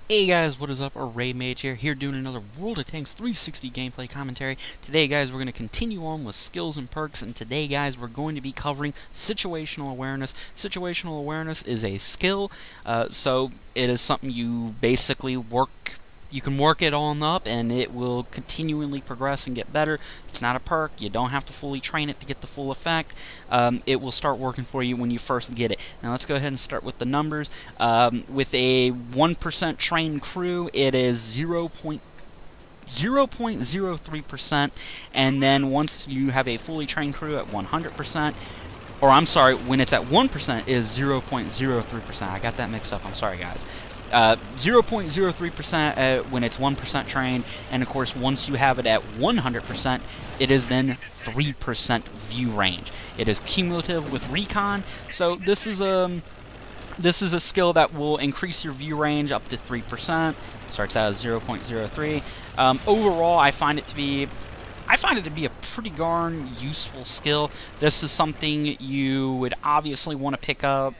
Hey guys, what is up? Array Mage here doing another World of Tanks 360 gameplay commentary. Today guys, we're going to continue on with skills and perks, and today guys, we're going to be covering situational awareness. Situational awareness is a skill, so it is something you basically you can work it on up and it will continually progress and get better. It's not a perk. You don't have to fully train it to get the full effect. It will start working for you when you first get it. Now let's go ahead and start with the numbers. With a 1% trained crew, it is 0.03%, and then once you have a fully trained crew at 100%, or I'm sorry, when it's at 1% is 0.03%. I got that mixed up. I'm sorry, guys. 0.03% when it's 1% trained, and of course, once you have it at 100%, it is then 3% view range. It is cumulative with recon, so this is a skill that will increase your view range up to 3%. Starts out as 0.03. Overall, I find it to be a pretty darn useful skill. This is something you would obviously want to pick up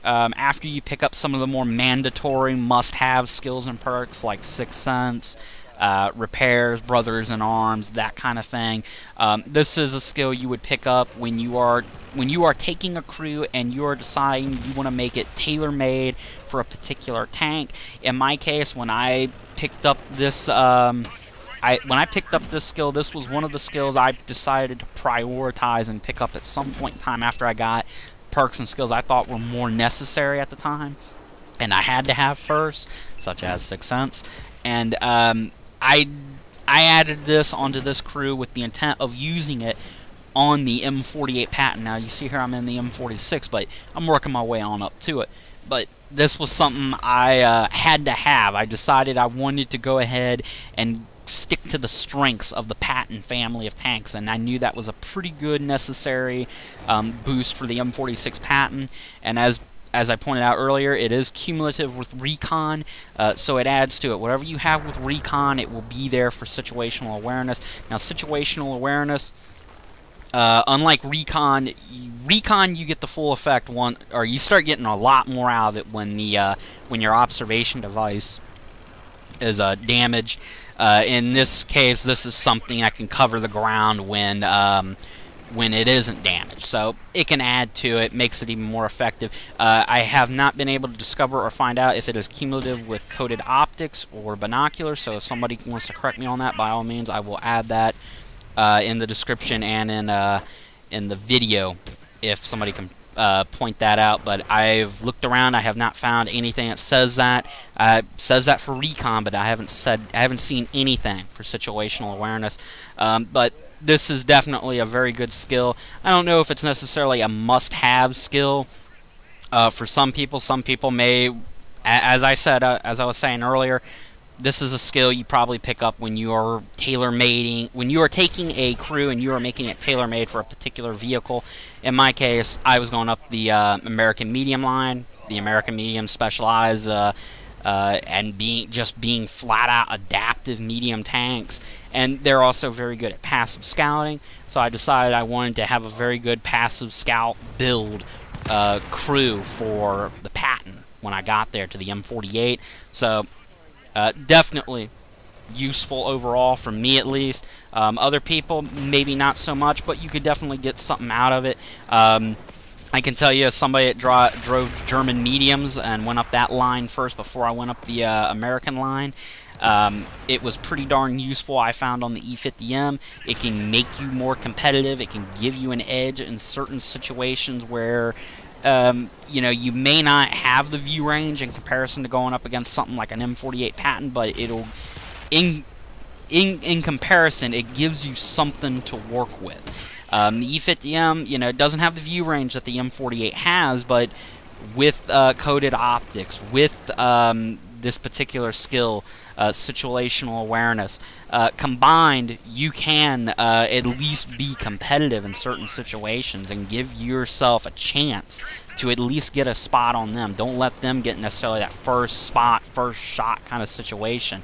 after you pick up some of the more mandatory must-have skills and perks like Sixth Sense, repairs, brothers in arms, that kind of thing. This is a skill you would pick up when you are taking a crew and you are deciding you want to make it tailor-made for a particular tank. In my case, when I picked up this when I picked up this skill, this was one of the skills I decided to prioritize and pick up at some point in time after I got perks and skills I thought were more necessary at the time, and I had to have first, such as Sixth Sense. And I added this onto this crew with the intent of using it on the M48 patent. Now you see here I'm in the M46, but I'm working my way on up to it. But this was something I had to have. I decided I wanted to go ahead and stick to the strengths of the patent family of tanks, and I knew that was a pretty good necessary boost for the M46 patent. And as I pointed out earlier, it is cumulative with recon, so it adds to it. Whatever you have with recon, it will be there for situational awareness. Now, situational awareness, unlike recon, you get the full effect or you start getting a lot more out of it when your observation device is damaged. In this case, this is something that can cover the ground when it isn't damaged, so it can add to it, makes it even more effective. I have not been able to discover or find out if it is cumulative with coated optics or binoculars, so if somebody wants to correct me on that, by all means, I will add that in the description and in the video if somebody can point that out. But I've looked around, I have not found anything that says that. Says that for recon, but I haven't seen anything for situational awareness. But this is definitely a very good skill. I don't know if it's necessarily a must-have skill for some people. Some people may, as I was saying earlier, this is a skill you probably pick up when you are when you are taking a crew and you are making it tailor-made for a particular vehicle. In my case, I was going up the American Medium line, the American Medium Specialized, and being flat-out adaptive medium tanks. And they're also very good at passive scouting, so I decided I wanted to have a very good passive scout build crew for the patent when I got there to the M48. So definitely useful overall, for me at least. Other people, maybe not so much, but you could definitely get something out of it. I can tell you, as somebody that drove German mediums and went up that line first before I went up the American line, it was pretty darn useful, I found, on the E50M. It can make you more competitive. It can give you an edge in certain situations where you know, you may not have the view range in comparison to going up against something like an M48 patent, but it'll, in comparison, it gives you something to work with. The E50M, you know, it doesn't have the view range that the M48 has, but with coated optics, with this particular skill, situational awareness, combined, you can at least be competitive in certain situations and give yourself a chance to at least get a spot on them. Don't let them get necessarily that first spot, first shot kind of situation.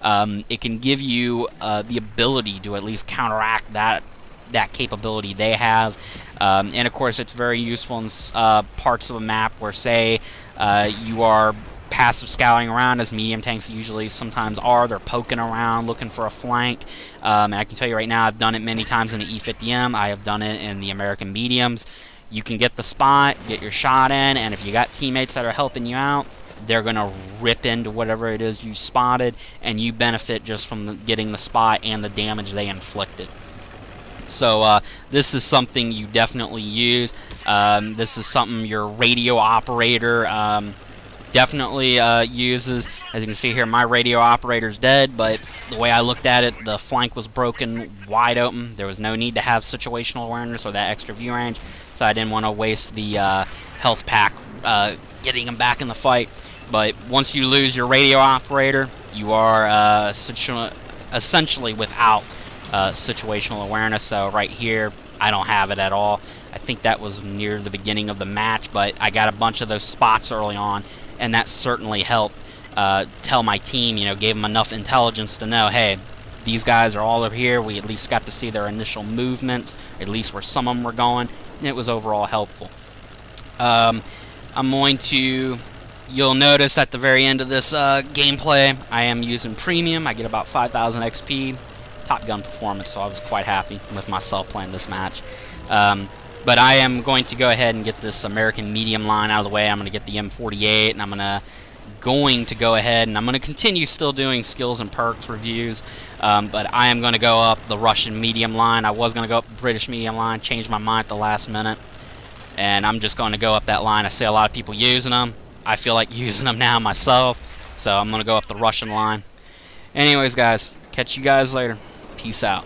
It can give you the ability to at least counteract that capability they have. And of course, it's very useful in parts of a map where, say, you are passive scouting around, as medium tanks usually sometimes are. They're poking around looking for a flank, and I can tell you right now, I've done it many times in the E50M. I have done it in the American mediums. You can get the spot, get your shot in, and if you got teammates that are helping you out, they're going to rip into whatever it is you spotted, and you benefit just from getting the spot and the damage they inflicted. So this is something you definitely use. This is something your radio operator definitely uses. As you can see here, my radio operator's dead, but the way I looked at it, the flank was broken wide open. There was no need to have situational awareness or that extra view range, so I didn't want to waste the health pack getting him back in the fight. But once you lose your radio operator, you are essentially without situational awareness. So right here, I don't have it at all. I think that was near the beginning of the match, but I got a bunch of those spots early on, and that certainly helped tell my team, gave them enough intelligence to know, hey, these guys are all over here. We at least got to see their initial movements, at least where some of them were going, and it was overall helpful. I'm going to... You'll notice at the very end of this gameplay, I am using Premium. I get about 5,000 XP. Top Gun performance, so I was quite happy with myself playing this match. But I am going to go ahead and get this American medium line out of the way. I'm going to get the M48, and I'm going to go ahead and I'm going to continue still doing skills and perks reviews. But I am going to go up the Russian medium line. I was going to go up the British medium line, changed my mind at the last minute, and I'm just going to go up that line. I see a lot of people using them. I feel like using them now myself, so I'm going to go up the Russian line. Anyways, guys, catch you guys later. Peace out.